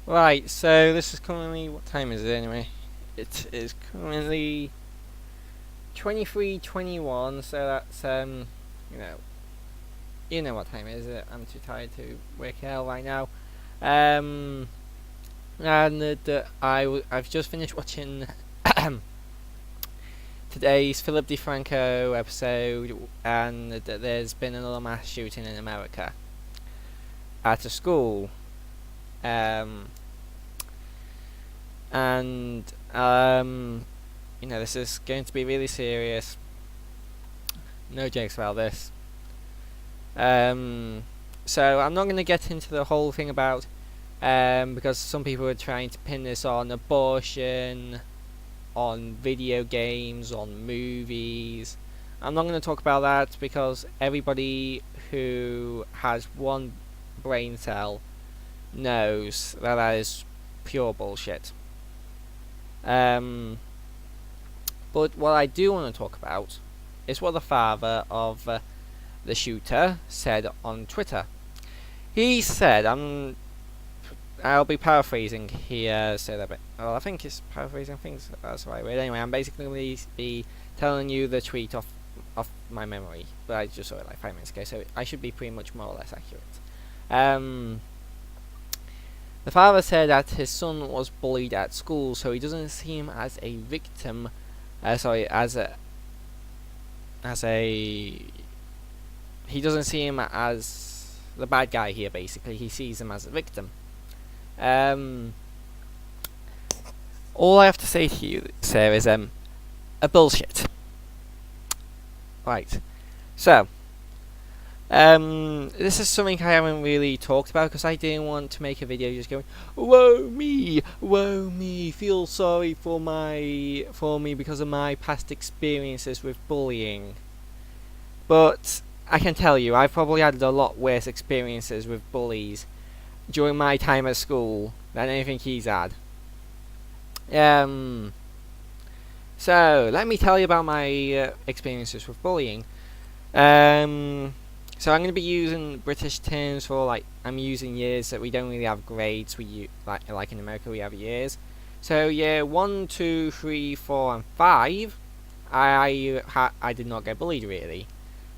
Right, so this is currently, what time is it anyway? It is currently 23:21, so that's, you know, you know what time it is. I'm too tired to work it out right now. Um, I've just finished watching today's Philip DeFranco episode, and there's been another mass shooting in America at a school. Um, and this is going to be really serious. No jokes about this. So I'm not going to get into the whole thing about because some people are trying to pin this on abortion, on video games, on movies. I'm not going to talk about that because everybody who has one brain cell knows that that is pure bullshit. But what I do want to talk about is what the father of the shooter said on Twitter. He said, I'll be paraphrasing here, so that, well, I think it's paraphrasing, I think that's the right word. Anyway, I'm basically going to be telling you the tweet off my memory, but I just saw it like 5 minutes ago, so I should be pretty much more or less accurate. The father said that his son was bullied at school, so he doesn't see him as a victim. He doesn't see him as the bad guy here. Basically, he sees him as a victim. All I have to say to you, sir, is a bullshit. Right. So, this is something I haven't really talked about because I didn't want to make a video just going, woe me, feel sorry for me because of my past experiences with bullying. But I can tell you, I've probably had a lot worse experiences with bullies during my time at school than anything he's had. So let me tell you about my experiences with bullying. So I'm going to be using British terms for, like, I'm using years that we don't really have grades. We like in America we have years. So year 1, 2, 3, 4, and 5, I did not get bullied really.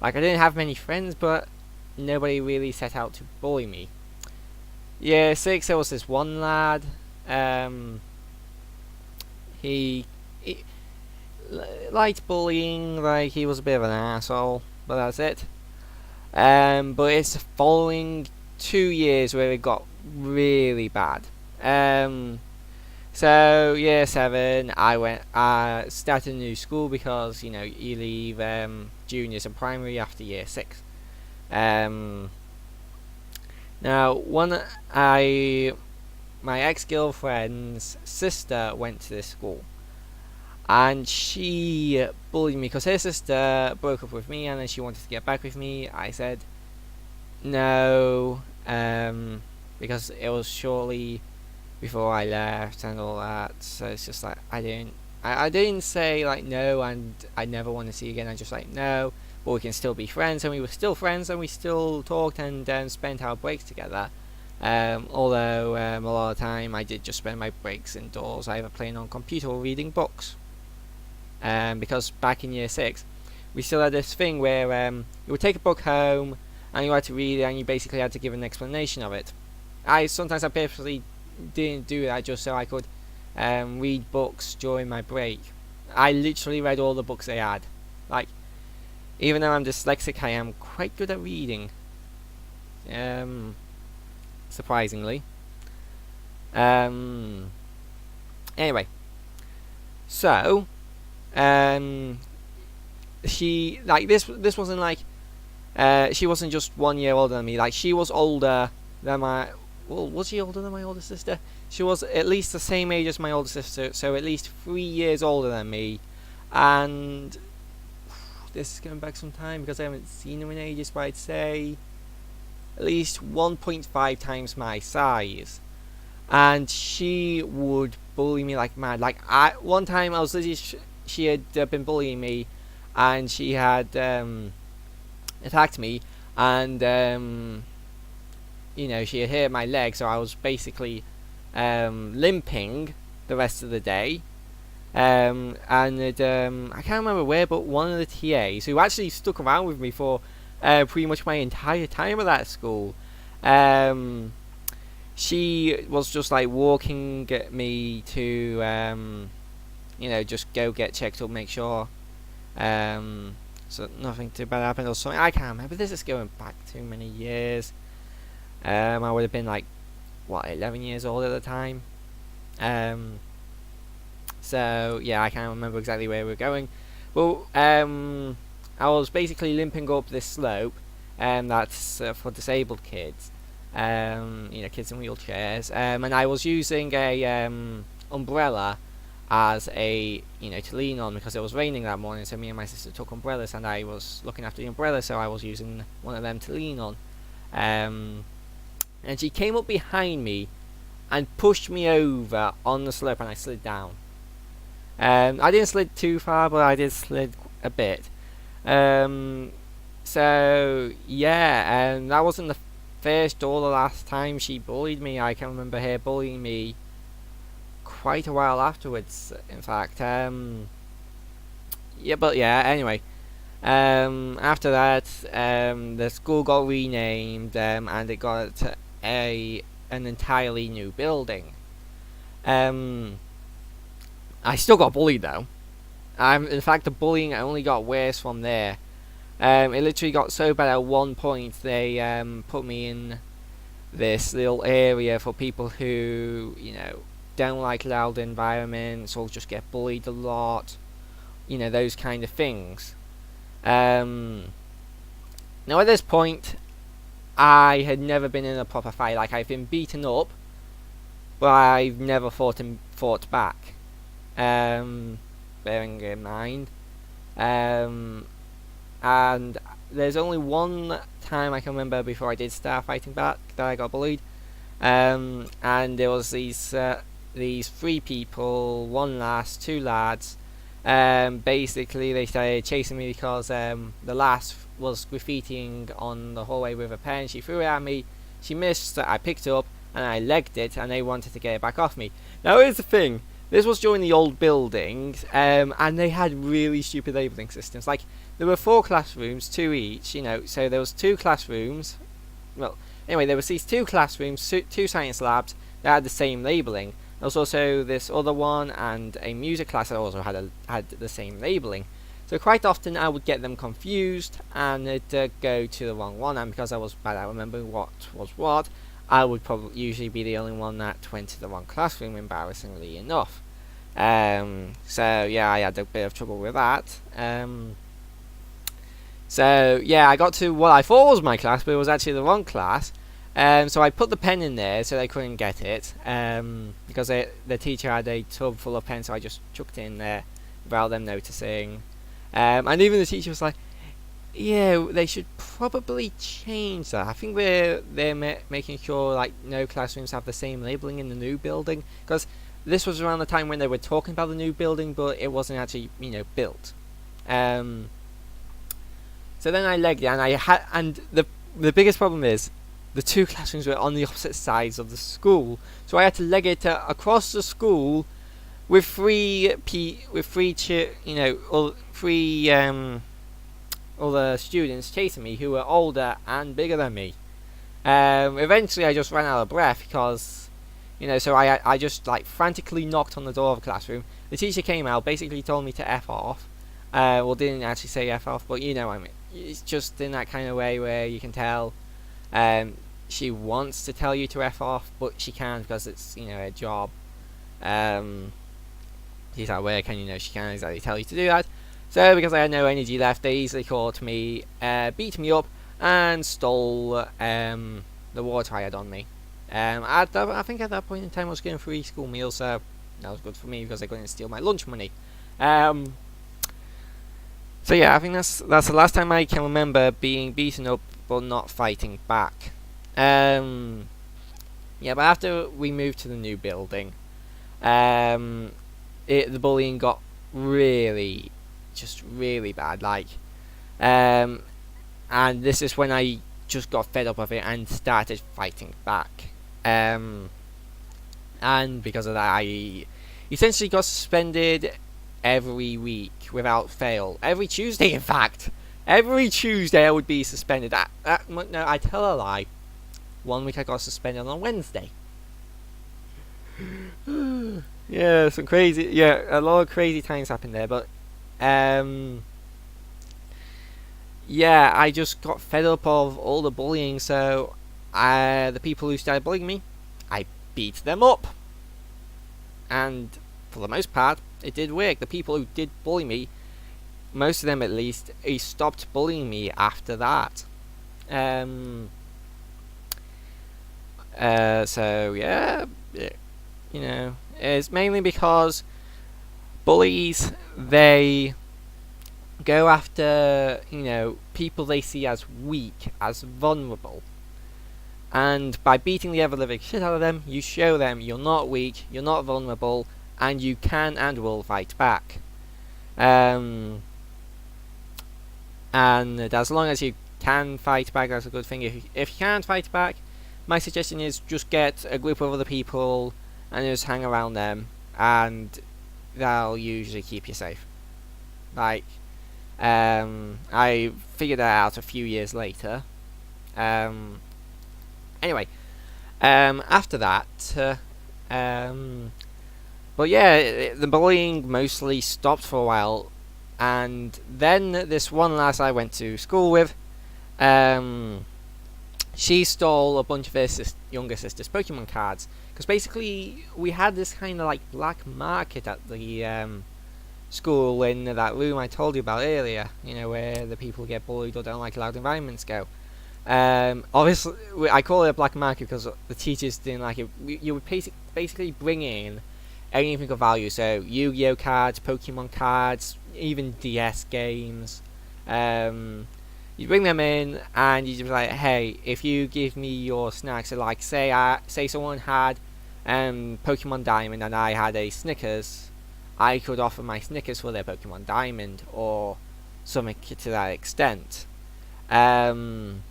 Like, I didn't have many friends, but nobody really set out to bully me. Year 6, there was this one lad. He liked bullying. Like, he was a bit of an asshole, but that's it. But it's the following 2 years where it got really bad. So year 7, I started a new school because you leave juniors and primary after year 6. Now my ex-girlfriend's sister went to this school. And she bullied me because her sister broke up with me and then she wanted to get back with me. I said no, because it was shortly before I left and all that. So it's just like I didn't say like no and I never want to see you again. I just like no, but we can still be friends, and we were still friends and we still talked and spent our breaks together. Although a lot of the time I did just spend my breaks indoors, either playing on computer or reading books. Because back in year 6, we still had this thing where you would take a book home and you had to read it and you basically had to give an explanation of it. I purposely didn't do that just so I could read books during my break. I literally read all the books they had. Like, even though I'm dyslexic, I am quite good at reading. Surprisingly. Anyway, so she, like, this wasn't like she wasn't just 1 year older than me. Like, she was older than was she older than my older sister? She was at least the same age as my older sister, so at least 3 years older than me. And this is going back some time because I haven't seen her in ages, but I'd say at least 1.5 times my size. And she would bully me like mad. Like, one time I was literally she had been bullying me, and she had attacked me, and she had hit my leg, so I was basically limping the rest of the day. I can't remember where, but one of the TAs who actually stuck around with me for pretty much my entire time at that school, she was just like walking me to, just go get checked up, make sure so nothing too bad happened or something. I can't remember. This is going back too many years. I would have been 11 years old at the time. So yeah, I can't remember exactly where we're going. Well, I was basically limping up this slope, that's for disabled kids, kids in wheelchairs, and I was using a umbrella as a to lean on because it was raining that morning. So me and my sister took umbrellas, and I was looking after the umbrella, so I was using one of them to lean on. And she came up behind me and pushed me over on the slope, and I slid down. I didn't slid too far, but I did slid a bit. So yeah, that wasn't the first or the last time she bullied me. I can remember her bullying me quite a while afterwards, in fact. Anyway. After that, the school got renamed, and it got an entirely new building. I still got bullied though. In fact, the bullying only got worse from there. It literally got so bad at one point they put me in this little area for people who don't like loud environments or just get bullied a lot. Those kind of things. Now at this point, I had never been in a proper fight. Like, I've been beaten up, but I've never fought back. Bearing in mind, and there's only one time I can remember before I did start fighting back that I got bullied, and there was these three people, one lass, two lads. Basically they started chasing me because the lass was graffitiing on the hallway with a pen. She threw it at me, she missed, I picked it up and I legged it, and they wanted to get it back off me. Now here's the thing, this was during the old buildings, and they had really stupid labelling systems. Like, there were 4 classrooms, 2 each, so there was 2 classrooms. Well, anyway, there was these 2 classrooms, 2 science labs that had the same labelling. There was also this other one and a music class that also had the same labelling. So quite often I would get them confused and it'd go to the wrong one, and because I was bad at remembering what was what, I would probably usually be the only one that went to the wrong classroom, embarrassingly enough. So yeah, I had a bit of trouble with that. So yeah, I got to what I thought was my class, but it was actually the wrong class. So I put the pen in there so they couldn't get it, because the teacher had a tub full of pens, so I just chucked it in there without them noticing. And even the teacher was like, yeah, they should probably change that. I think they're making sure no classrooms have the same labelling in the new building, because this was around the time when they were talking about the new building, but it wasn't actually built. So then I legged it, and the biggest problem is the 2 classrooms were on the opposite sides of the school, so I had to leg it across the school with three other students chasing me who were older and bigger than me. Eventually I just ran out of breath because so I just frantically knocked on the door of the classroom. The teacher came out, basically told me to F off. Well, didn't actually say F off, but what I mean. It's just in that kind of way where you can tell she wants to tell you to F off, but she can't because it's her job. She's at work and she can't exactly tell you to do that. So because I had no energy left, they easily caught me, beat me up, and stole the water I had on me. I think at that point in time I was getting free school meals, so that was good for me because they couldn't steal my lunch money. So yeah, I think that's the last time I can remember being beaten up but not fighting back. Yeah, but after we moved to the new building, the bullying got really bad. And this is when I just got fed up of it and started fighting back. and because of that, I essentially got suspended every week without fail. Every Tuesday, in fact. Every Tuesday I would be suspended. No, I tell a lie. One week I got suspended on a Wednesday. Yeah, some crazy. Yeah, a lot of crazy times happened there, but yeah, I just got fed up of all the bullying. So, the people who started bullying me, I beat them up, and for the most part, it did work. The people who did bully me, most of them at least, they stopped bullying me after that. So yeah, you know, it's mainly because bullies, they go after, people they see as weak, as vulnerable. And by beating the ever living shit out of them, you show them you're not weak, you're not vulnerable, and you can and will fight back. And as long as you can fight back, that's a good thing. If you can't fight back, my suggestion is just get a group of other people and just hang around them, and that'll usually keep you safe. Like, I figured that out a few years later. Anyway, after that, but yeah, the bullying mostly stopped for a while, and then this one lass I went to school with, she stole a bunch of her younger sister's Pokemon cards, because basically we had this kind of like black market at the school in that room I told you about earlier, where the people who get bullied or don't like loud environments go. Obviously, I call it a black market because the teachers didn't like it. You would basically bring in anything of value, so Yu-Gi-Oh cards, Pokemon cards, even DS games. You bring them in, and you just be like, hey, if you give me your snacks, so like say someone had Pokemon Diamond and I had a Snickers, I could offer my Snickers for their Pokemon Diamond or something to that extent. And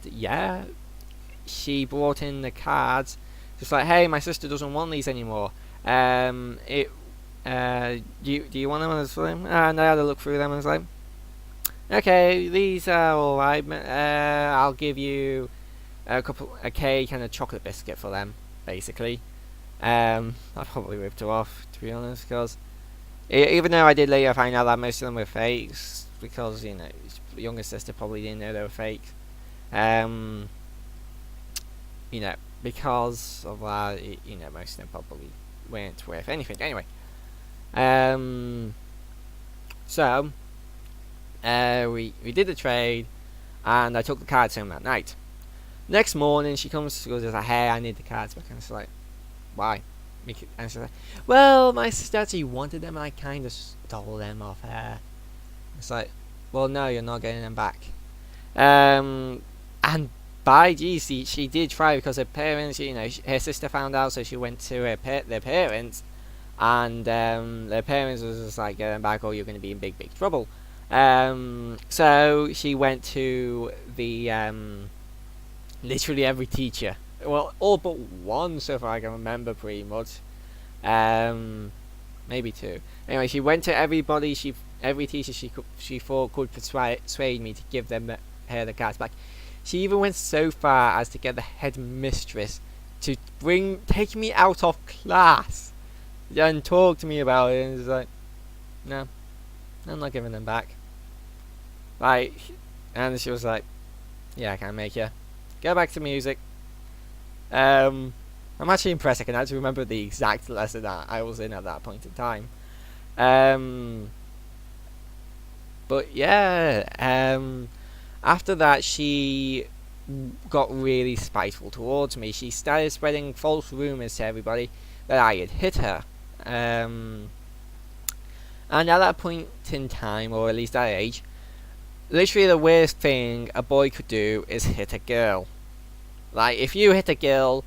yeah, she brought in the cards, just like, hey, my sister doesn't want these anymore. Do you want them? And I had a look through them and was like, okay, these are alright. I'll give you a cake and a chocolate biscuit for them, basically. I probably ripped her off, to be honest, because even though I did later find out that most of them were fakes, because younger sister probably didn't know they were fake. Because of that, most of them probably weren't worth anything. Anyway, so we did the trade, and I took the cards home that night. Next morning, she comes to school and says, hey, I need the cards back. And I was like, why? And she's like, well, my sister actually wanted them, and I kind of stole them off her. It's like, well, no, you're not getting them back. And by geez, she did try, because her parents, her sister found out, so she went to their parents, and their parents was just like, get them back or you're going to be in big, big trouble. So she went to the literally every teacher. Well, all but one, so far I can remember, pretty much. Maybe two. Anyway, she went to everybody. Every teacher she thought could persuade me to give her the cards back. She even went so far as to get the headmistress to take me out of class and talk to me about it. And it's like, no, I'm not giving them back. Like, and she was like, yeah, I can't make you. Go back to music. I'm actually impressed I can actually remember the exact lesson that I was in at that point in time. But yeah, after that she got really spiteful towards me. She started spreading false rumours to everybody that I had hit her. And at that point in time, or at least that age, literally the worst thing a boy could do is hit a girl. Like, if you hit a girl,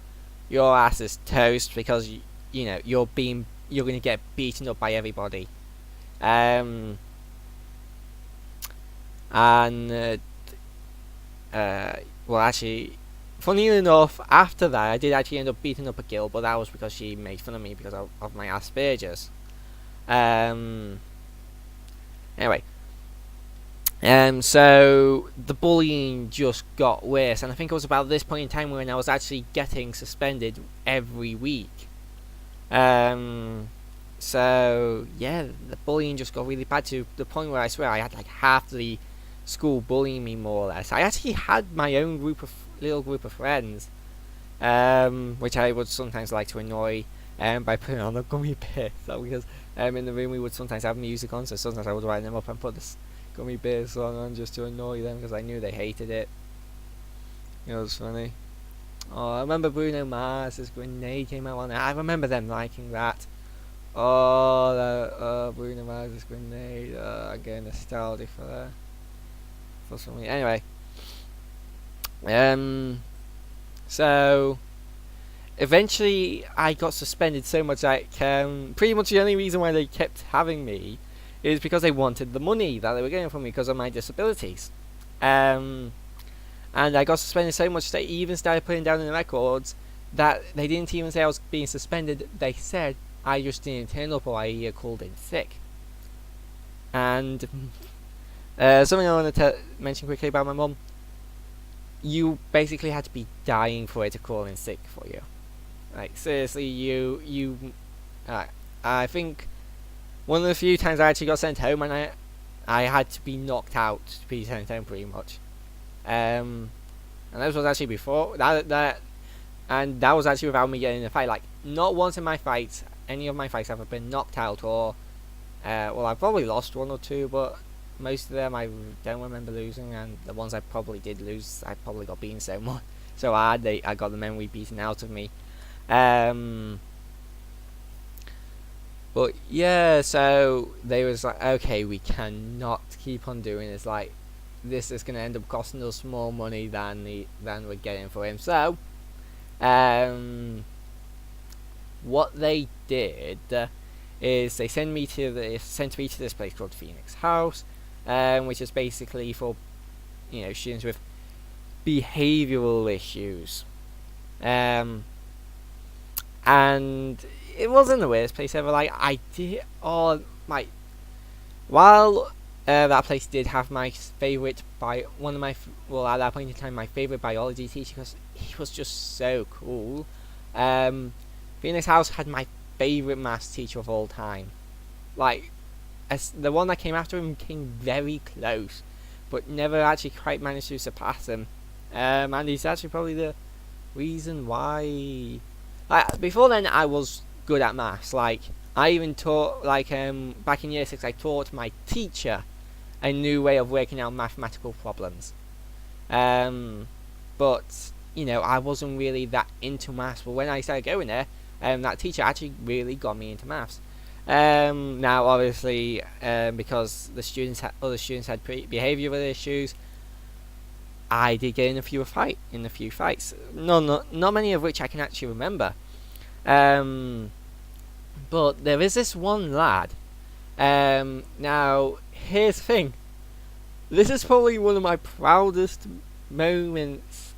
your ass is toast, because you're going to get beaten up by everybody. Well, actually, funny enough, after that, I did actually end up beating up a girl, but that was because she made fun of me because of my Asperger's. Um, anyway, so the bullying just got worse, and I think it was about this point in time when I was actually getting suspended every week. So yeah, the bullying just got really bad to the point where I swear I had like half the school bullying me more or less. I actually had my own little group of friends, which I would sometimes like to annoy by putting on a gummy bear. So because in the room we would sometimes have music on, so sometimes I would write them up and put this gummy bear song on just to annoy them because I knew they hated it. It was funny. Oh, I remember Bruno Mars's Grenade came out on it. I remember them liking that. Oh, Bruno Mars's Grenade. I'm getting nostalgic for something. Anyway, so eventually I got suspended so much like pretty much the only reason why they kept having me is because they wanted the money that they were getting from me because of my disabilities. And I got suspended so much they even started putting down in the records that they didn't even say I was being suspended. They said I just didn't turn up or I called in sick. And something I want to mention quickly about my mum. You basically had to be dying for her to call in sick for you. Like seriously, I think one of the few times I actually got sent home and I had to be knocked out to be sent home pretty much. And this was actually before that was actually without me getting in a fight. Like not once in my fights, any of my fights have been knocked out or well, I've probably lost one or two, but most of them I don't remember losing, and the ones I probably did lose, I probably got beaten so hard I got the memory beaten out of me. But yeah, so they was like, okay, we cannot keep on doing this. Like, this is gonna end up costing us more money than we're getting for him. So, what they did is they sent me to this place called Phoenix House, which is basically for students with behavioural issues, and it wasn't the worst place ever. Like while that place did have my favourite at that point in time my favourite biology teacher because he was just so cool. Phoenix House had my favourite maths teacher of all time. Like, the one that came after him came very close, but never actually quite managed to surpass him. And he's actually probably the reason why. Before then, I was good at maths. Like, I even taught, back in year 6, I taught my teacher a new way of working out mathematical problems. But I wasn't really that into maths. But when I started going there, that teacher actually really got me into maths. Now, obviously, because other students had behavioural issues, I did get in a few fights. Not many of which I can actually remember. But there is this one lad. Now, here's the thing. This is probably one of my proudest moments,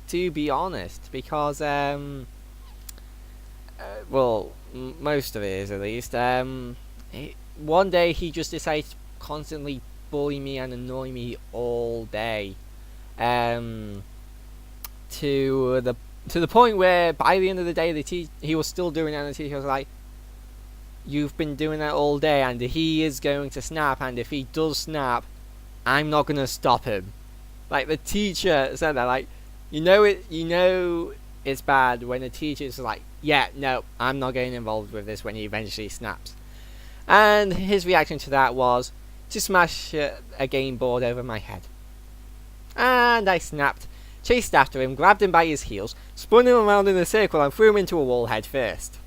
to be honest, because most of it is at least. One day he just decided to constantly bully me and annoy me all day. To the point where by the end of the day he was still doing it, and the teacher was like, "You've been doing that all day, and he is going to snap. And if he does snap, I'm not gonna stop him." Like, the teacher said that. Like, it's bad when the teacher's like, "Yeah, no, I'm not getting involved with this," when he eventually snaps. And his reaction to that was to smash a game board over my head. And I snapped, chased after him, grabbed him by his heels, spun him around in a circle, and threw him into a wall head first.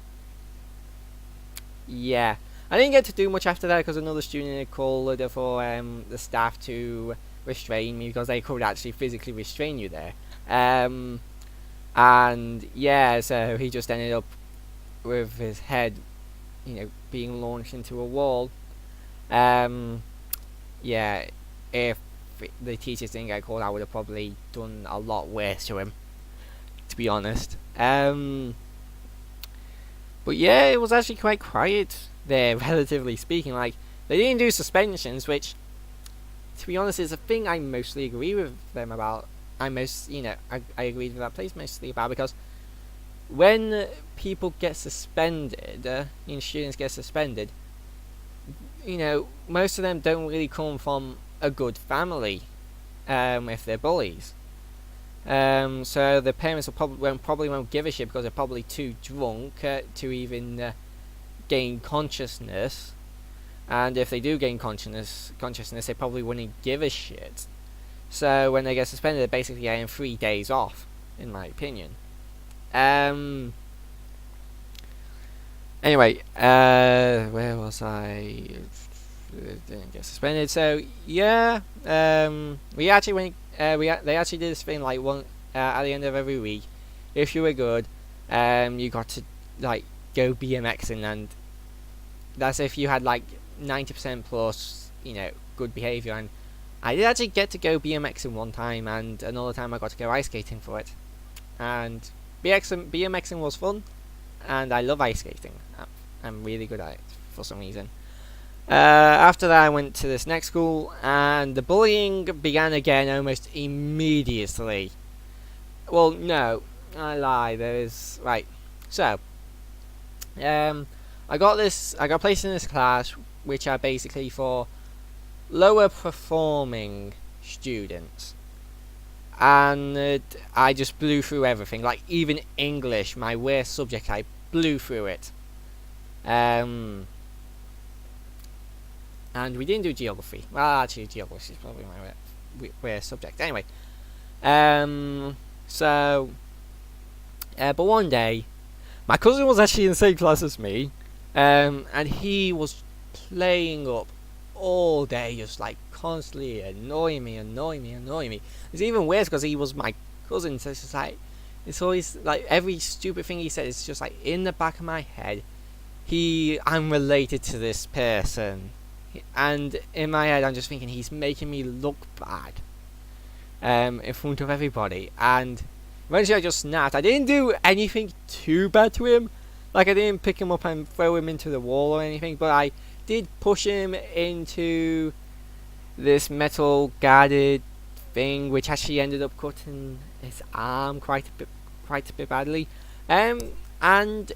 Yeah, I didn't get to do much after that because another student had called for the staff to restrain me because they could actually physically restrain you there. And yeah, so he just ended up with his head, being launched into a wall. Yeah, if the teachers didn't get called, I would have probably done a lot worse to him. to be honest. But yeah, it was actually quite quiet there, relatively speaking. Like, they didn't do suspensions, which, to be honest, is a thing I mostly agree with them about. I agreed with that place mostly about, because when people get suspended, students get suspended, most of them don't really come from a good family, if they're bullies. So the parents probably won't give a shit, because they're probably too drunk to even gain consciousness. And if they do gain consciousness, they probably wouldn't give a shit. So when they get suspended, they're basically getting 3 days off, in my opinion. Anyway, where was I? Didn't get suspended. So yeah, we actually went. They actually did this thing like at the end of every week. If you were good, you got to like go BMXing, and that's if you had like 90% plus, good behavior. And I did actually get to go BMXing one time, and another time I got to go ice skating for it. And BMXing was fun, and I love ice skating. I'm really good at it for some reason. After that, I went to this next school, and the bullying began again almost immediately. Well, no, I lie. Right. So, I got placed in this class, which are basically for lower performing students, and I just blew through everything. Like, even English, my worst subject, I blew through it. And we didn't do geography. Well, actually, geography is probably my worst subject. Anyway, but one day, my cousin was actually in the same class as me, and he was playing up all day, just like constantly annoying me. It's even worse because he was my cousin, so it's just like, it's always like every stupid thing he said is just like in the back of my head. I'm related to this person, and in my head I'm just thinking he's making me look bad, in front of everybody. And eventually I just snapped. I didn't do anything too bad to him, like I didn't pick him up and throw him into the wall or anything, but I did push him into this metal guarded thing, which actually ended up cutting his arm quite a bit badly. And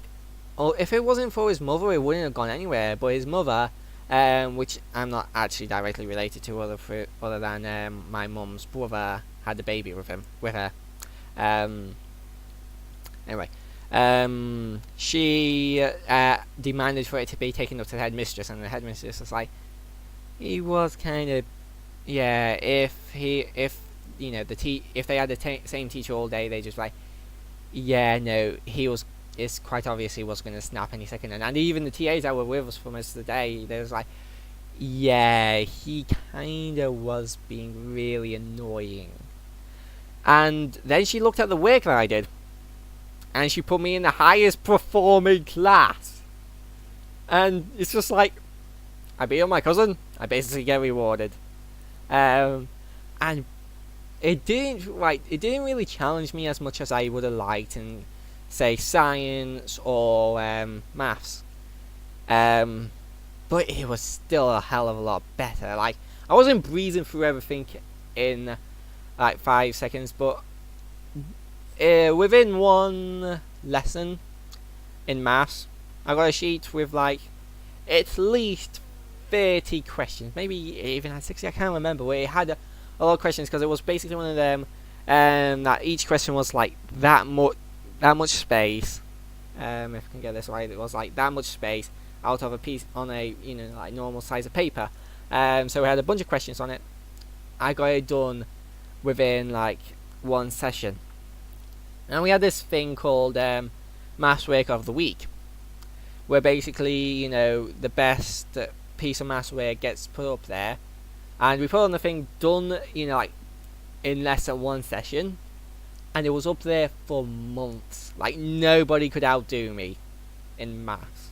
if it wasn't for his mother, it wouldn't have gone anywhere. But his mother, which I'm not actually directly related to, other than my mum's brother had the baby with her. Anyway, she demanded for it to be taken up to the headmistress, and the headmistress was like, he was kind of, yeah. If they had the same teacher all day, they just like, yeah, no, it's quite obvious he was going to snap any second. And even the TAs that were with us for most of the day, they was like, yeah, he kind of was being really annoying. And then she looked at the work that I did, and she put me in the highest performing class. And it's just like, I beat up my cousin, I basically get rewarded. And it didn't really challenge me as much as I would have liked in, say, science or maths. But it was still a hell of a lot better. Like, I wasn't breezing through everything in like 5 seconds, but within one lesson in maths, I got a sheet with like at least 30 questions, maybe even had 60, I can't remember, where it had a lot of questions, because it was basically one of them that each question was like that much space. If I can get this right, it was like that much space out of a piece on a like normal size of paper. So we had a bunch of questions on it. I got it done within like one session. And we had this thing called Maths Work of the Week, where basically the best piece of maths work gets put up there, and we put on the thing done like in less than one session, and it was up there for months. Like, nobody could outdo me in maths.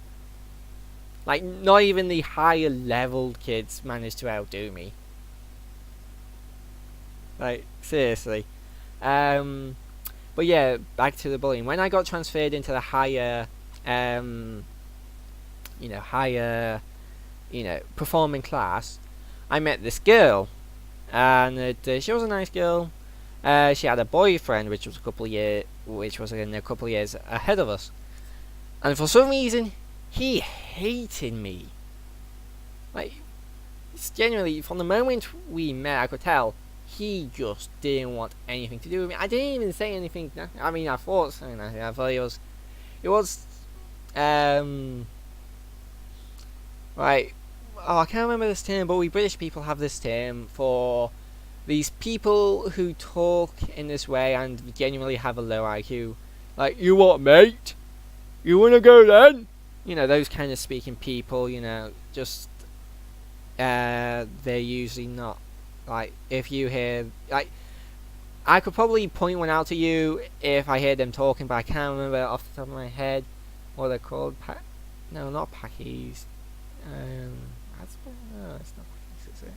Like, not even the higher level kids managed to outdo me. Like, seriously. But yeah, back to the bullying. When I got transferred into the higher, higher, performing class, I met this girl, and she was a nice girl. She had a boyfriend, which was a couple of years ahead of us, and for some reason, he hated me. Like, it's genuinely, from the moment we met, I could tell he just didn't want anything to do with me. I didn't even say anything. I mean, I thought it was, right. Oh, I can't remember this term, but we British people have this term for these people who talk in this way and genuinely have a low IQ. Like, you what, mate? You wanna go then? Those kind of speaking people, just, they're usually not, like, if you hear, like, I could probably point one out to you if I hear them talking, but I can't remember off the top of my head what they're called. No, not Pakis. No, it's not Pakis, is it?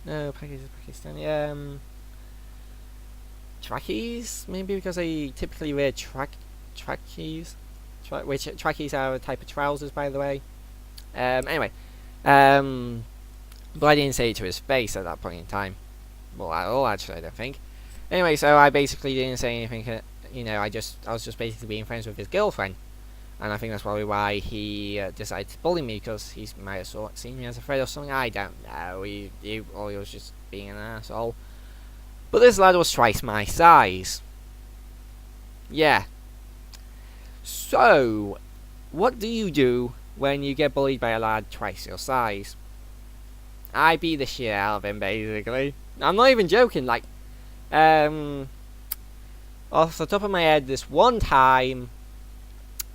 No, Pakis is Pakistani. Trackies, maybe, because they typically wear trackies. Which trackies are a type of trousers, by the way. Anyway, but I didn't say it to his face at that point in time. Well, at all, actually, I don't think. Anyway, so I basically didn't say anything. I was just basically being friends with his girlfriend, and I think that's probably why he decided to bully me, because he might have seen me as a threat or something. I don't know. He was just being an asshole. But this lad was twice my size. Yeah. So, what do you do when you get bullied by a lad twice your size? I beat the shit out of him, basically. I'm not even joking, like, off the top of my head, this one time,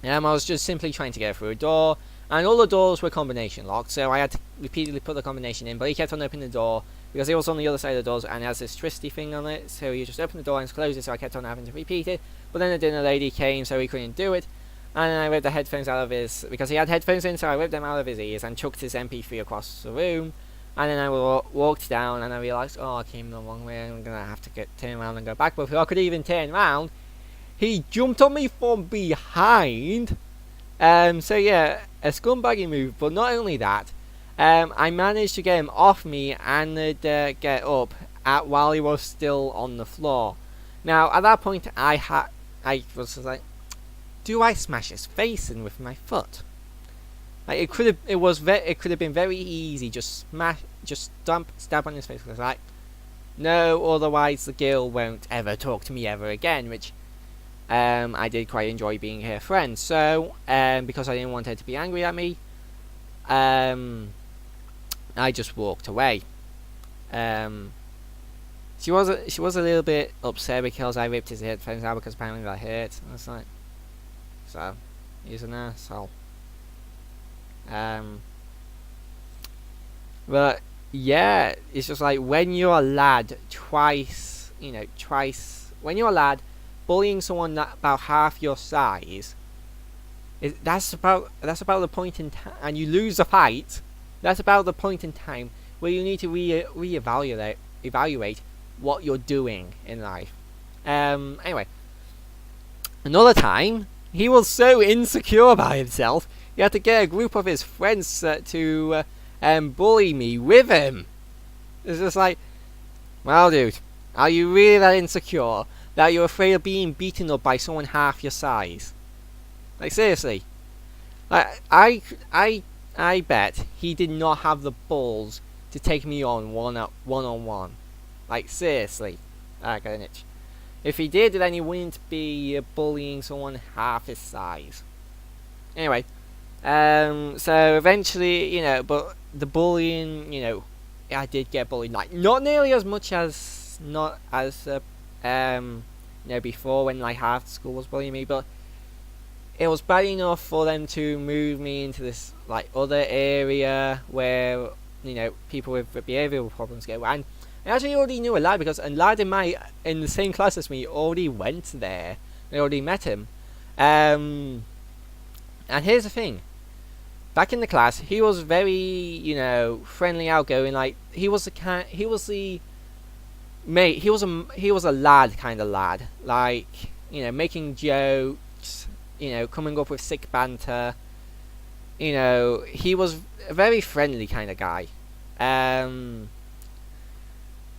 I was just simply trying to get through a door, and all the doors were combination locked, so I had to repeatedly put the combination in, but he kept on opening the door, because it was on the other side of the doors, and it has this twisty thing on it, so you just open the door and close it, so I kept on having to repeat it. But then the dinner lady came, so he couldn't do it, and then I ripped the headphones out of his, because he had headphones in, so I ripped them out of his ears and chucked his MP3 across the room. And then I walked down, and I realised, oh, I came the wrong way, I'm gonna have to turn around and go back. But before I could even turn around, he jumped on me from behind. So yeah, a scumbaggy move. But not only that, I managed to get him off me and get up while he was still on the floor. Now at that point, I was just like, do I smash his face in with my foot? Like, it could have been very easy. Just stab on his face. Because, like, no, otherwise the girl won't ever talk to me ever again. Which, I did quite enjoy being her friend. So, because I didn't want her to be angry at me, I just walked away. She was a little bit upset because I ripped his headphones out because apparently that hurt. I was like, so he's an asshole. But yeah, it's just like when you're a lad when you're a lad bullying someone that about half your size, that's about the point in time, and you lose the fight. That's about the point in time where you need to evaluate what you're doing in life. Anyway, another time he was so insecure about himself. He had to get a group of his friends to bully me with him. It's just like, well, dude, are you really that insecure that you're afraid of being beaten up by someone half your size? Like, seriously. Like, I bet he did not have the balls to take me on one-on-one. Like, seriously. I got an itch. If he did, then he wouldn't be bullying someone half his size. Anyway. So eventually, but the bullying, I did get bullied, like, not nearly as much as, before when, like, half the school was bullying me, but it was bad enough for them to move me into this, like, other area where, people with behavioural problems go, and I actually already knew a lad, because a lad in the same class as me already went there. I already met him. And here's the thing. Back in the class, he was very, friendly, outgoing. Like, he was a lad kind of lad. Like, making jokes, coming up with sick banter. He was a very friendly kind of guy.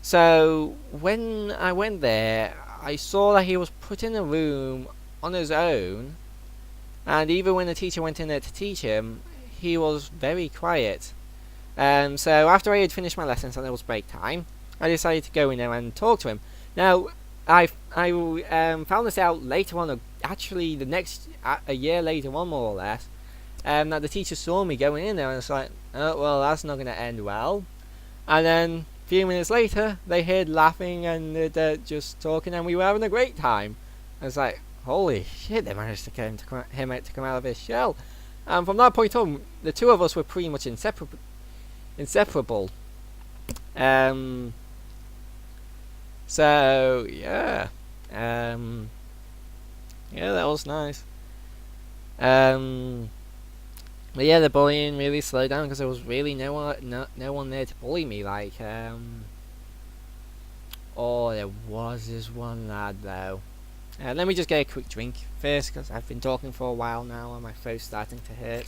So when I went there, I saw that he was put in a room on his own, and even when the teacher went in there to teach him, he was very quiet. So after I had finished my lessons and it was break time, I decided to go in there and talk to him. Now, I found this out later on, actually a year later on, more or less, that the teacher saw me going in there, and it's like, oh, well, that's not going to end well. And then a few minutes later, they heard laughing and just talking, and we were having a great time. I was like, holy shit, they managed to get him to come out of his shell. And from that point on, the two of us were pretty much inseparable. So yeah, yeah, that was nice. But yeah, the bullying really slowed down because there was really no one there to bully me. Like, oh, there was this one lad though. Let me just get a quick drink first because I've been talking for a while now and my throat's starting to hurt.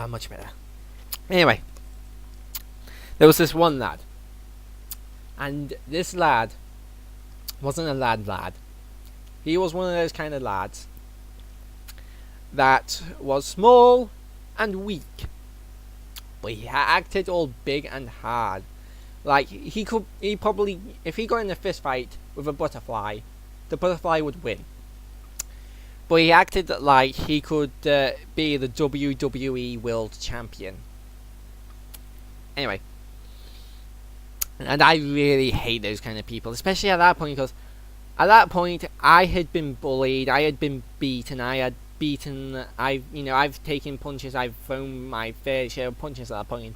Much better. Anyway, there was this one lad, and this lad wasn't a lad. He was one of those kind of lads that was small and weak, but he acted all big and hard. Like, he probably, if he got in a fist fight with a butterfly, the butterfly would win. But he acted like he could be the WWE World Champion. Anyway. And I really hate those kind of people, especially at that point, because at that point I had been bullied, I had been beaten, I've taken punches, I've thrown my fair share of punches at that point in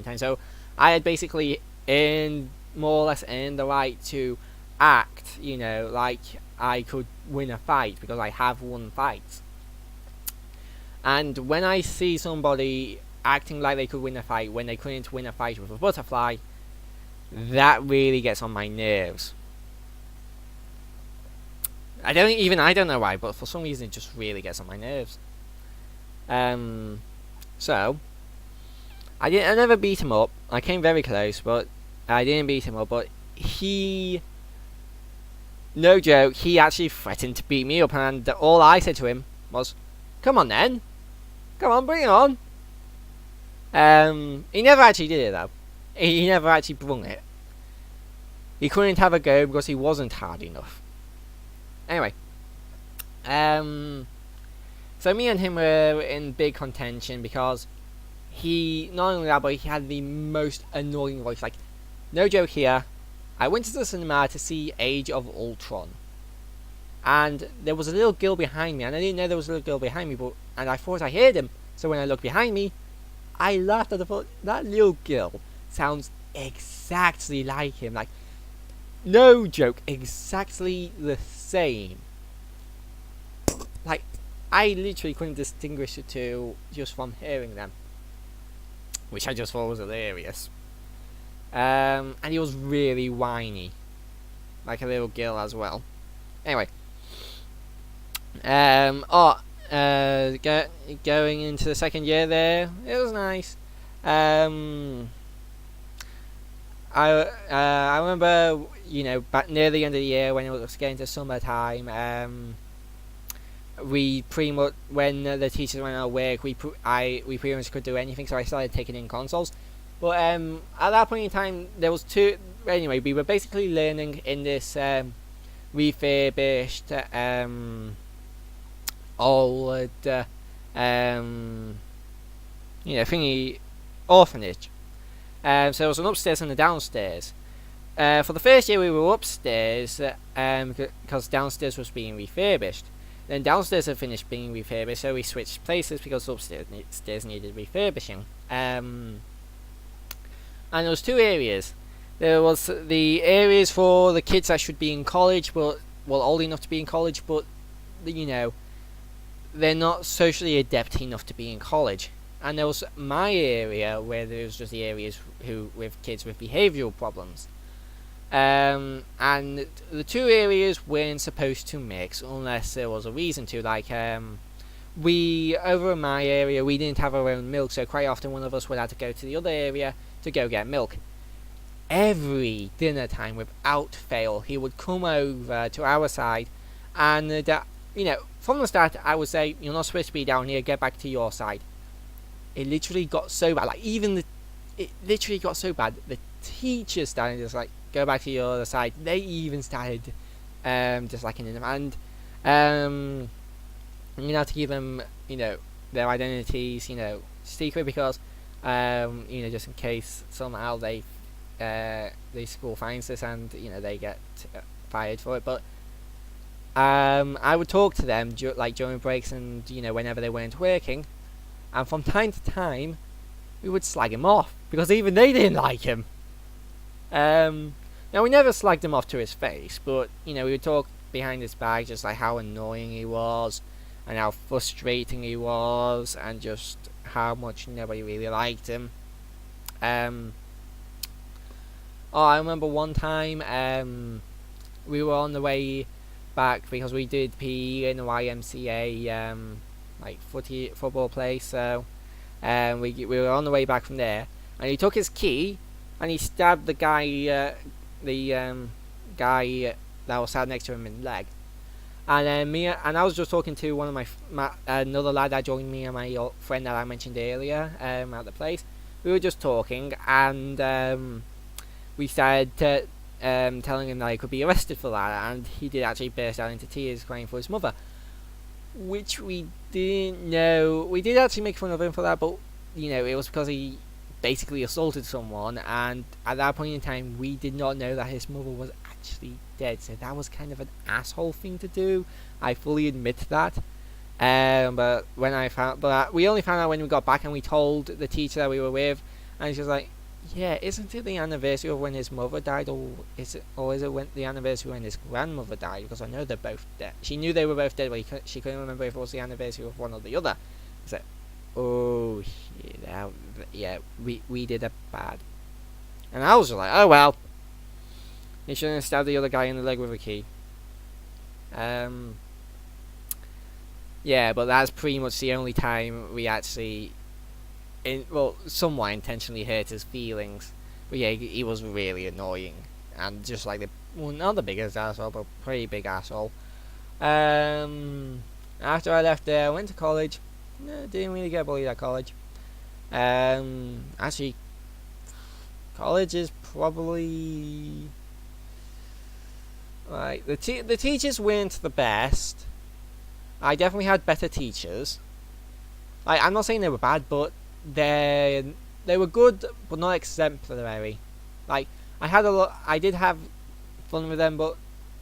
time. So I had basically more or less earned the right to act, like I could win a fight because I have won fights. And when I see somebody acting like they could win a fight when they couldn't win a fight with a butterfly, that really gets on my nerves. I don't know why, but for some reason it just really gets on my nerves. So I never beat him up. I came very close, but I didn't beat him up. But he, no joke, he actually threatened to beat me up, and all I said to him was, "Come on then, come on, bring it on." He never actually did it though. He never actually brung it. He couldn't have a go because he wasn't hard enough. Anyway, so me and him were in big contention because he, not only that, but he had the most annoying voice. Like, no joke here, I went to the cinema to see Age of Ultron, and there was a little girl behind me, and I didn't know there was a little girl behind me, and I thought I heard him. So when I looked behind me, I laughed at the thought, that little girl sounds exactly like him. Like, no joke, exactly the same. Like, I literally couldn't distinguish the two just from hearing them, which I just thought was hilarious. And he was really whiny, like a little girl as well. Anyway, going into the second year there, it was nice. I remember, back near the end of the year when it was getting to summertime, we pretty much, when the teachers went out of work, we pretty much could do anything, so I started taking in consoles. But at that point in time, there was two. Anyway, we were basically learning in this refurbished old thingy orphanage. So there was an upstairs and a downstairs. For the first year we were upstairs because downstairs was being refurbished. Then downstairs had finished being refurbished, so we switched places because upstairs needed refurbishing. And there was two areas. There was the areas for the kids that should be in college, but old enough to be in college, but they're not socially adept enough to be in college. and there was my area where there was just the areas with kids with behavioural problems. And the two areas weren't supposed to mix unless there was a reason to. We over in my area we didn't have our own milk, so quite often one of us would have to go to the other area to go get milk. Every dinner time, without fail, he would come over to our side, and from the start, I would say, "You're not supposed to be down here. Get back to your side." It literally got so bad. It literally got so bad. The teachers started just go back to your other side. They even started disliking him, and to keep them, their identities, secret, because just in case somehow the school finds this and they get fired for it. But I would talk to them during breaks and whenever they weren't working, and from time to time we would slag him off because even they didn't like him. Now we never slagged him off to his face, but we would talk behind his back just how annoying he was and how frustrating he was and just how much nobody really liked him. I remember one time we were on the way back because we did PE in the YMCA football place, so we were on the way back from there, and he took his key and he stabbed the guy guy that was sat next to him in the leg. And then I was just talking to one of another lad that joined me and my friend that I mentioned earlier at the place. We were just talking, and we started telling him that he could be arrested for that, and he did actually burst out into tears crying for his mother, which we didn't know. We did actually make fun of him for that, but it was because he basically assaulted someone, and at that point in time we did not know that his mother was actually dead, so that was kind of an asshole thing to do. I fully admit that. But we only found out when we got back, and we told the teacher that we were with, and she was like, "Yeah, isn't it the anniversary of when his mother died, or is it when the anniversary when his grandmother died? Because I know they're both dead." She knew they were both dead, but she couldn't remember if it was the anniversary of one or the other. I said, "Oh shit, yeah, we did it bad." And I was just like, "Oh well, you shouldn't have stabbed the other guy in the leg with a key." Yeah, but that's pretty much the only time we actually, somewhat intentionally hurt his feelings. But yeah, he was really annoying, and just not the biggest asshole, but pretty big asshole. After I left there, I went to college. No, didn't really get bullied at college. Actually, college is probably the teachers weren't the best. I definitely had better teachers. I'm not saying they were bad, but they were good, but not exemplary. I did have fun with them, but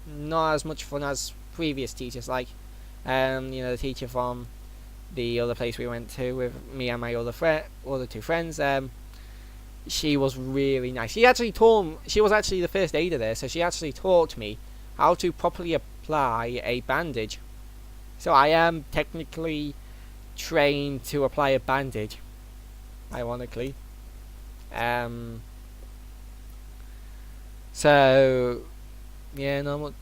not as much fun as previous teachers. The teacher from the other place we went to with me and my other two friends. She was really nice. She was actually the first aider there, so she actually taught me how to properly apply a bandage. So I am technically trained to apply a bandage, ironically. So yeah, no,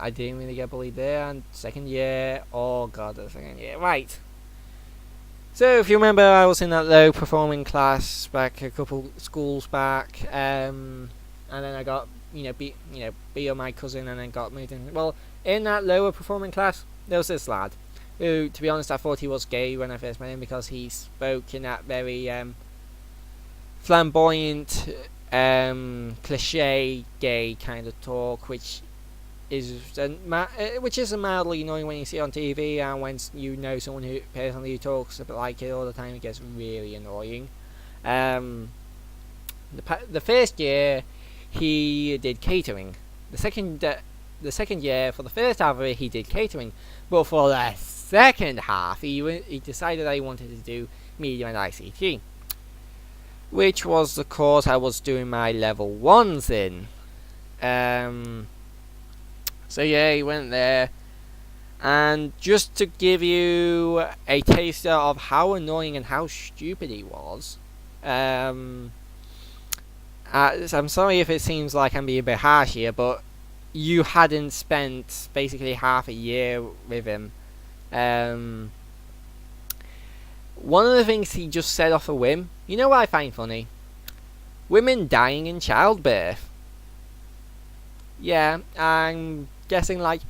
I didn't really get bullied there. And second year, the second year, right. So if you remember, I was in that low performing class back a couple schools back, and then I got beat on my cousin, and then got moved in. Well, in that lower performing class, there was this lad who, to be honest, I thought he was gay when I first met him because he spoke in that very flamboyant, cliche gay kind of talk, which is mildly annoying when you see it on TV, and when you know someone who personally talks a bit like it all the time, it gets really annoying. The first year he did catering. The second year, for the first half of it, he did catering, but for the second half, he decided that he wanted to do media and ICT, which was the course I was doing my level 1s in. So yeah, he went there, And just to give you a taster of how annoying and how stupid he was, I'm sorry if it seems like I'm being a bit harsh here, but you hadn't spent basically half a year with him. One of the things he just said off a whim, you know what I find funny? Women dying in childbirth. Yeah, I'm guessing like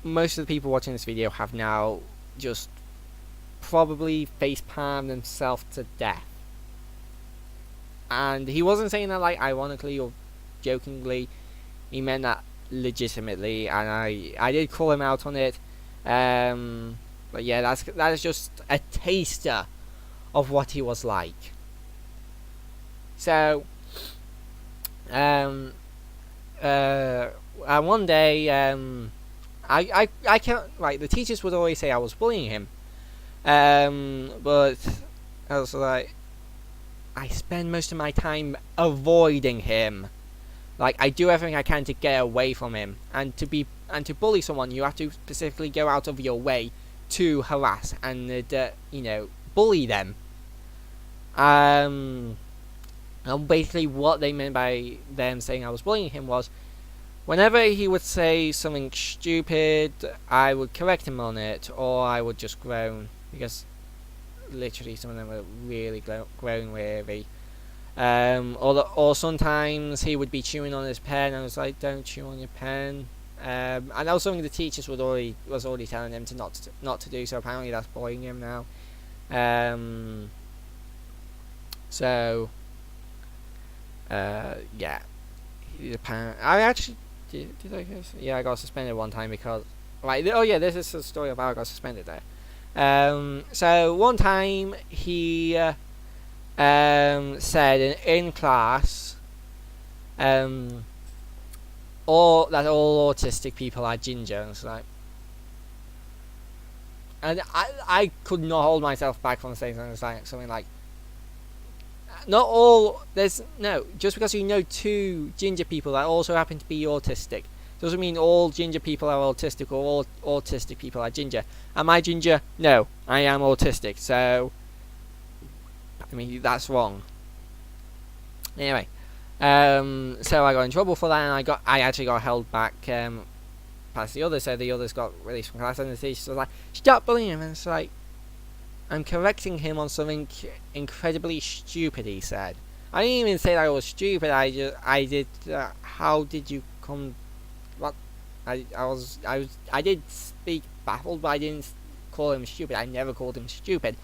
most of the people watching this video have now just probably face-palmed themselves to death. And he wasn't saying that like ironically or jokingly. He meant that legitimately, and I did call him out on it. But yeah, that is just a taster of what he was like. So, one day, I can't, like, the teachers would always say I was bullying him. But I was like, I spend most of my time avoiding him. Like, I do everything I can to get away from him. And to bully someone, you have to specifically go out of your way to harass and bully them. And basically what they meant by them saying I was bullying him was, whenever he would say something stupid, I would correct him on it, or I would just groan, because literally some of them were really groan weary. Or sometimes he would be chewing on his pen, and I was like, don't chew on your pen. And that was something the teachers was already telling him not to do, so apparently that's bullying him now. Yeah. I actually did I guess? Yeah, I got suspended one time because this is the story of how I got suspended there. So one time he said in class all autistic people are ginger, and it's like, and I could not hold myself back from saying something like not all just because you know two ginger people that also happen to be autistic doesn't mean all ginger people are autistic or all autistic people are ginger. Am I ginger? No, I am autistic, so I mean that's wrong. Anyway, so I got in trouble for that, and I actually got held back past the others, so the others got released from class, and the teacher was like, stop bullying him, and it's like, I'm correcting him on something incredibly stupid he said. I didn't even say that I was stupid, I did, how did you come, what, I did speak baffled, but I didn't call him stupid. I never called him stupid.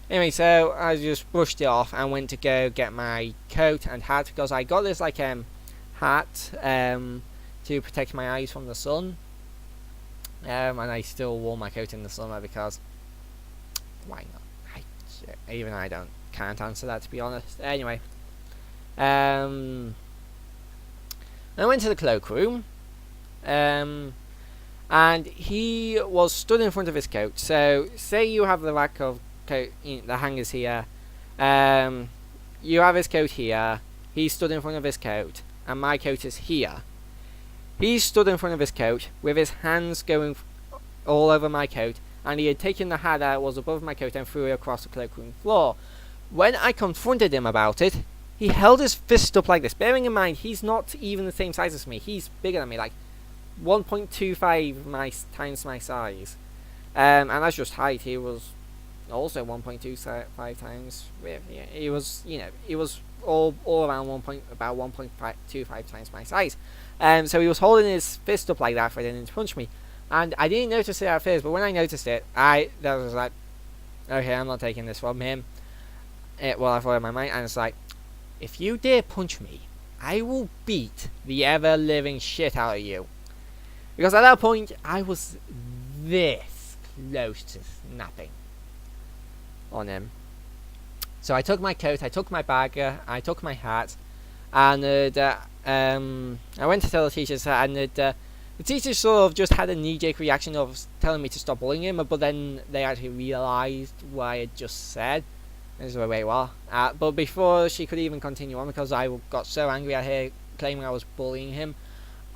Anyway, so I just brushed it off and went to go get my coat and hat, because I got this hat to protect my eyes from the sun, and I still wore my coat in the summer because why not? I can't answer that, to be honest. Anyway, I went to the cloakroom, and he was stood in front of his coat. So say you have the rack of coat, the hangers here, you have his coat here, he stood in front of his coat, and my coat is here. He stood in front of his coat with his hands going all over my coat, and he had taken the hat that was above my coat and threw it across the cloakroom floor. When I confronted him about it, he held his fist up like this. Bearing in mind, he's not even the same size as me. He's bigger than me, like 1.25 times my size. And that's just height. He was also 1.25 times. Yeah, he was, he was all around about 1.25 times my size. So he was holding his fist up like that for him to punch me. And I didn't notice it at first, but when I noticed it, that was like, okay, I'm not taking this from him. I thought in my mind, and it's like, if you dare punch me, I will beat the ever-living shit out of you. Because at that point, I was this close to snapping on him. So I took my coat, I took my bag, I took my hat, and I went to tell the teachers, and the teachers sort of just had a knee-jerk reaction of telling me to stop bullying him, but then they actually realised what I had just said. And so wait, what? But before she could even continue on, because I got so angry at her claiming I was bullying him,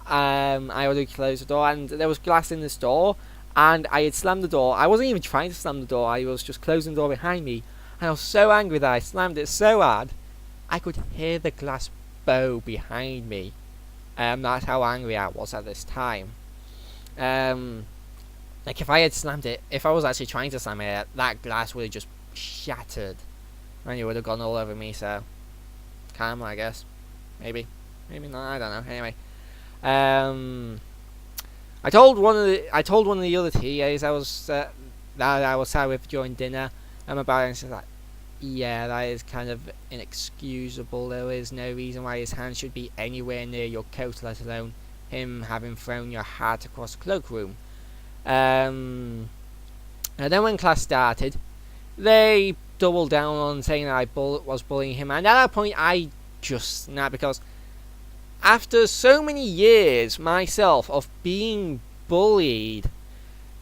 I already closed the door, and there was glass in this door, and I had slammed the door. I wasn't even trying to slam the door, I was just closing the door behind me, and I was so angry that I slammed it so hard, I could hear the glass bow behind me. That's how angry I was at this time. Like if I had slammed it, if I was actually trying to slam it, that glass would have just shattered, and it would have gone all over me. So, karma, I guess. Maybe not. I don't know. Anyway, I told one of the other TAs that I was sat with during dinner about it, and she's like, "Yeah, that is kind of inexcusable. There is no reason why his hand should be anywhere near your coat, let alone him having thrown your hat across the cloakroom." And then when class started, they doubled down on saying that I was bullying him, and at that point I just snapped, because after so many years myself of being bullied,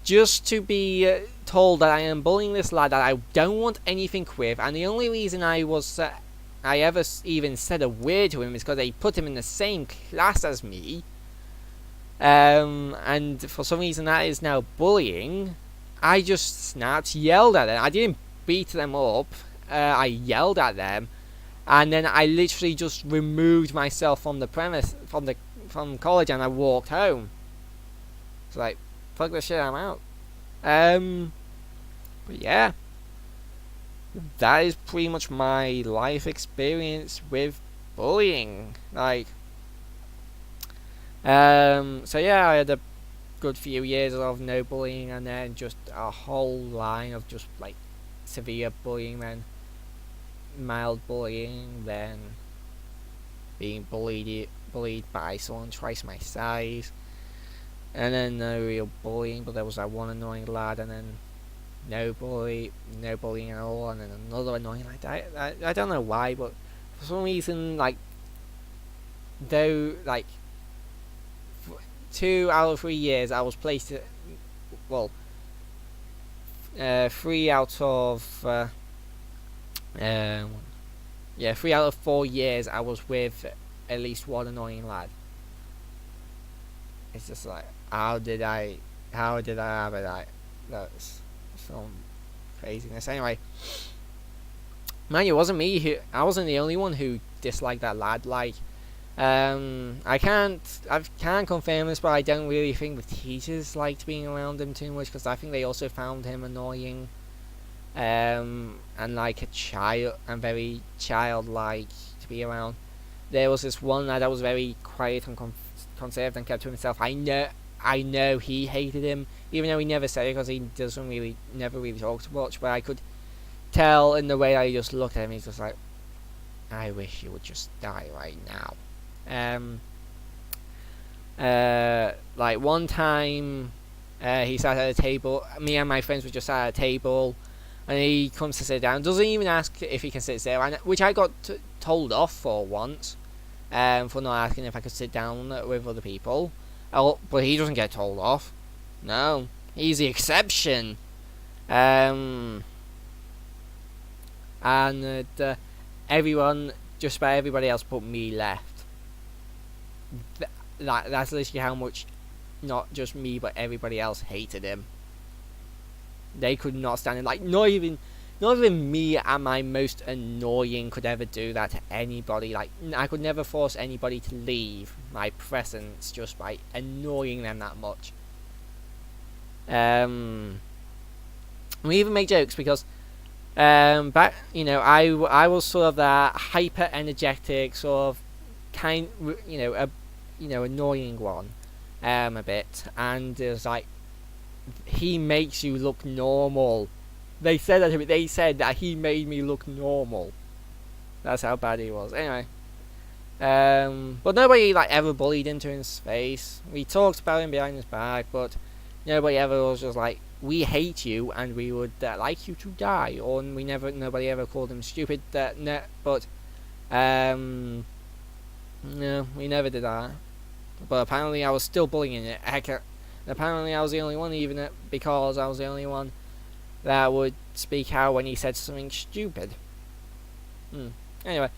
just to be told that I am bullying this lad that I don't want anything with, and the only reason I ever even said a word to him is because they put him in the same class as me, and for some reason that is now bullying. I just snapped, yelled at them. I didn't beat them up. I yelled at them, and then I literally just removed myself from the premise, from college, and I walked home. It's like, fuck this shit, I'm out. But yeah, that is pretty much my life experience with bullying. Like, so yeah, I had a good few years of no bullying, and then just a whole line of just like severe bullying, then mild bullying, then being bullied by someone twice my size, and then no real bullying, but there was that one annoying lad, and then no bullying at all, and then another annoying lad. I don't know why, but for some reason, like, though, like 2 out of 3 years I was placed, 3 out of 3 out of 4 years I was with at least one annoying lad. It's just like, how did I have it? That's some craziness. Anyway, man, it wasn't me I wasn't the only one who disliked that lad. Like, I can't confirm this, but I don't really think the teachers liked being around him too much, because I think they also found him annoying, and like a child, and very childlike to be around. There was this one lad that was very quiet and conserved and kept to himself. I know he hated him, even though he never said it, because he never really talked much, but I could tell in the way I just looked at him. He's just like, I wish you would just die right now. Like one time, he sat at a table. Me and my friends were just sat at a table, and he comes to sit down. Doesn't even ask if he can sit there, which I got told off for once, for not asking if I could sit down with other people. Oh, but he doesn't get told off. No, he's the exception. And everyone, just about everybody else but me left. That's literally how much, not just me but everybody else hated him. They could not stand it. Like, not even me at my most annoying could ever do that to anybody. Like, I could never force anybody to leave my presence just by annoying them that much. We even make jokes because back, I was sort of that hyper energetic sort of annoying one, a bit, and it was like, he makes you look normal. They said that to me. They said that he made me look normal. That's how bad he was. Anyway, but nobody like ever bullied him to his face. We talked about him behind his back, but nobody ever was just like, we hate you and we would like you to die. Or nobody ever called him stupid. But no, we never did that. But apparently I was still bullying it. Apparently I was the only one, even because I was the only one that would speak out when he said something stupid. Anyway,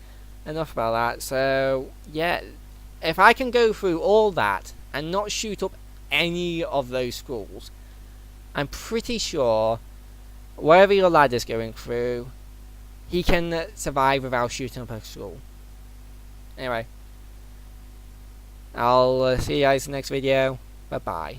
enough about that. So, yeah, if I can go through all that and not shoot up any of those schools, I'm pretty sure wherever your lad is going through, he can survive without shooting up a school. Anyway, I'll see you guys in the next video. Bye bye.